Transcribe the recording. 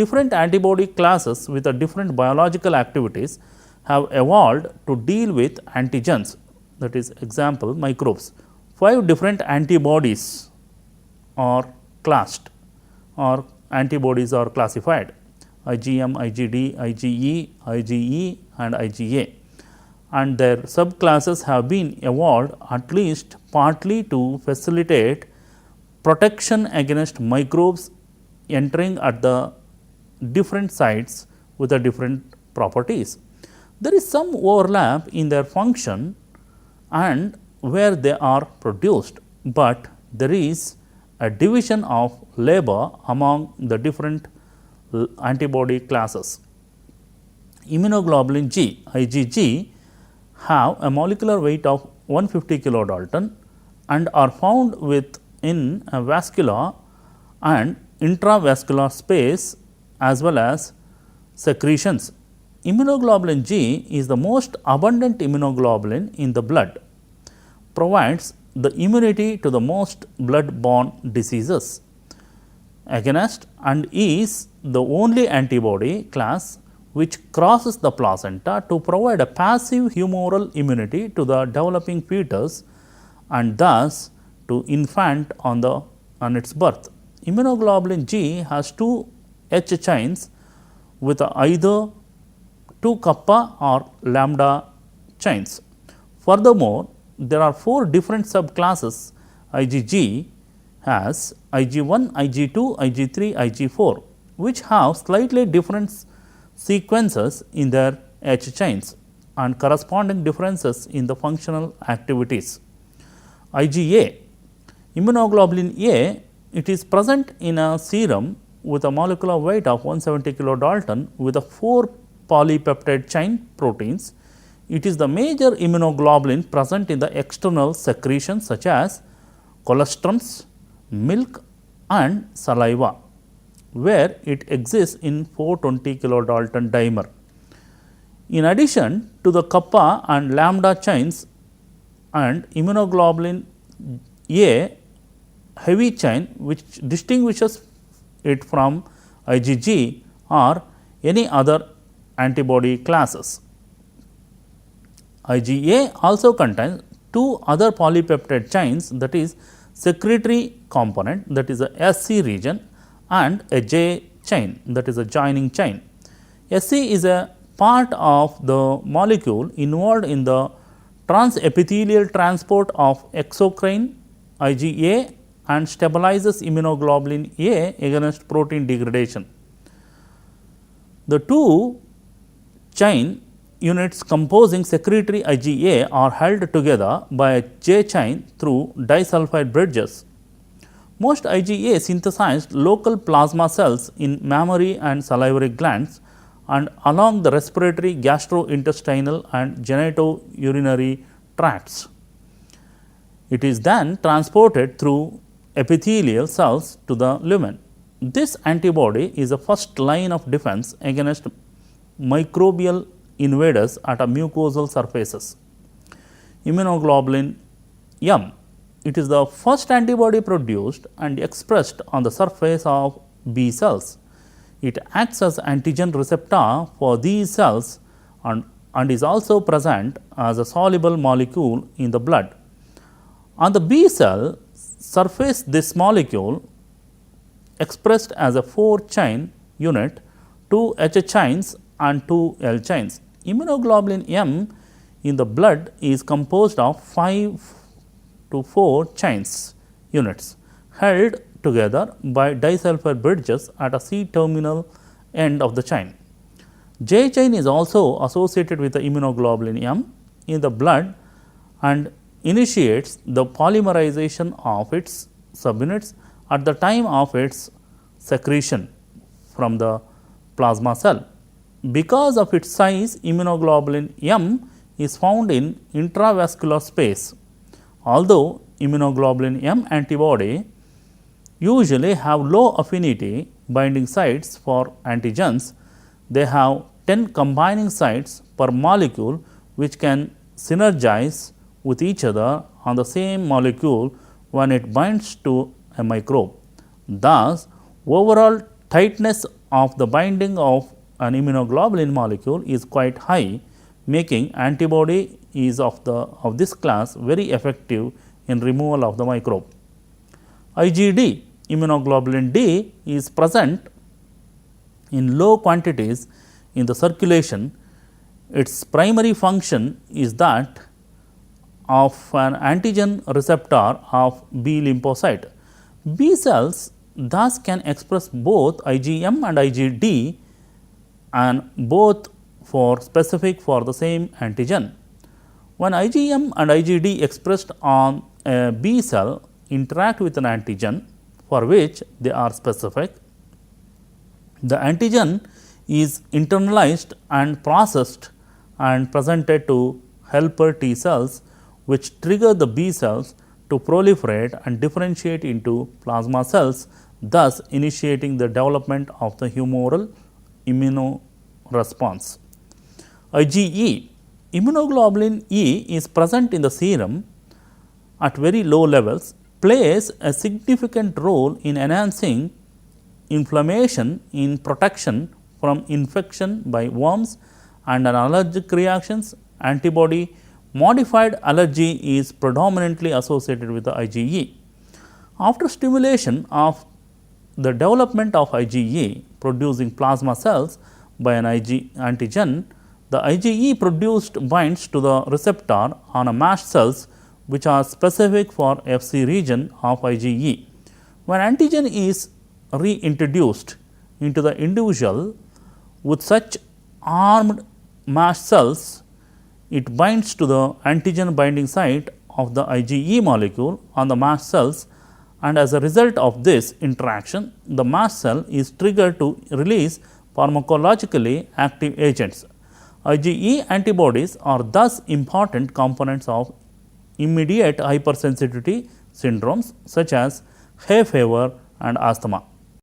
different antibody classes with different biological activities have evolved to deal with antigens, that is example microbes. 5 different antibodies are classed or antibodies are classified: IgM, IgD, IgE, IgE and IgA, and their subclasses have been evolved at least partly to facilitate protection against microbes entering at the different sites with the different properties. There is some overlap in their function and where they are produced, but there is a division of labor among the different antibody classes. Immunoglobulin G, IgG, have a molecular weight of 150 kilodalton and are found within a vascular and intravascular space as well as secretions. Immunoglobulin G is the most abundant immunoglobulin in the blood, provides the immunity to the most blood-borne diseases against, and is the only antibody class which crosses the placenta to provide a passive humoral immunity to the developing fetus and thus to infant on its birth. Immunoglobulin G has 2 H chains with either 2 kappa or lambda chains. Furthermore, there are 4 different subclasses IgG has: Ig1, Ig2, Ig3, Ig4, which have slightly different sequences in their H chains and corresponding differences in the functional activities. IgA, immunoglobulin A, it is present in a serum with a molecular weight of 170 kilodalton with a 4 polypeptide chain proteins. It is the major immunoglobulin present in the external secretions such as colostrums, milk and saliva, where it exists in 420 kilodalton dimer. In addition to the kappa and lambda chains and immunoglobulin A heavy chain which distinguishes it from IgG or any other antibody classes. IgA also contains 2 other polypeptide chains, that is secretory component, that is a SC region, and a J chain, that is a joining chain. SC is a part of the molecule involved in the transepithelial transport of exocrine IgA and stabilizes immunoglobulin A against protein degradation. The 2 chain units composing secretory IgA are held together by a J chain through disulfide bridges. Most IgA synthesized local plasma cells in mammary and salivary glands and along the respiratory, gastrointestinal and genitourinary tracts. It is then transported through epithelial cells to the lumen. This antibody is the first line of defense against microbial invaders at a mucosal surfaces. Immunoglobulin M, it is the first antibody produced and expressed on the surface of B cells. It acts as antigen receptor for these cells and is also present as a soluble molecule in the blood. On the B cell surface, this molecule expressed as a 4 chain unit, 2 H chains and 2 L chains. Immunoglobulin M in the blood is composed of 5 to 4 chains units held together by disulfide bridges at a C terminal end of the chain. J chain is also associated with the immunoglobulin M in the blood and initiates the polymerization of its subunits at the time of its secretion from the plasma cell. Because of its size, immunoglobulin M is found in intravascular space. Although immunoglobulin M antibody usually have low affinity binding sites for antigens, they have 10 combining sites per molecule which can synergize with each other on the same molecule when it binds to a microbe. Thus, overall tightness of the binding of an immunoglobulin molecule is quite high, making antibody is of this class very effective in removal of the microbe. IgD, immunoglobulin D, is present in low quantities in the circulation. Its primary function is that of an antigen receptor of B lymphocyte. B cells thus can express both IgM and IgD, and both for specific for the same antigen. When IgM and IgD expressed on a B cell interact with an antigen for which they are specific, the antigen is internalized and processed and presented to helper T cells, which trigger the B cells to proliferate and differentiate into plasma cells, thus initiating the development of the humoral immunoresponse. IgE, immunoglobulin E, is present in the serum at very low levels, plays a significant role in enhancing inflammation, in protection from infection by worms and allergic reactions. Antibody modified allergy is predominantly associated with the IgE. After stimulation of the development of IgE producing plasma cells by an antigen, the IgE produced binds to the receptor on a MASH cells which are specific for Fc region of IgE. When antigen is reintroduced into the individual with such armed MASH cells, it binds to the antigen binding site of the IgE molecule on the MASH cells, and as a result of this interaction, the MASH cell is triggered to release pharmacologically active agents. IgE antibodies are thus important components of immediate hypersensitivity syndromes such as hay fever and asthma.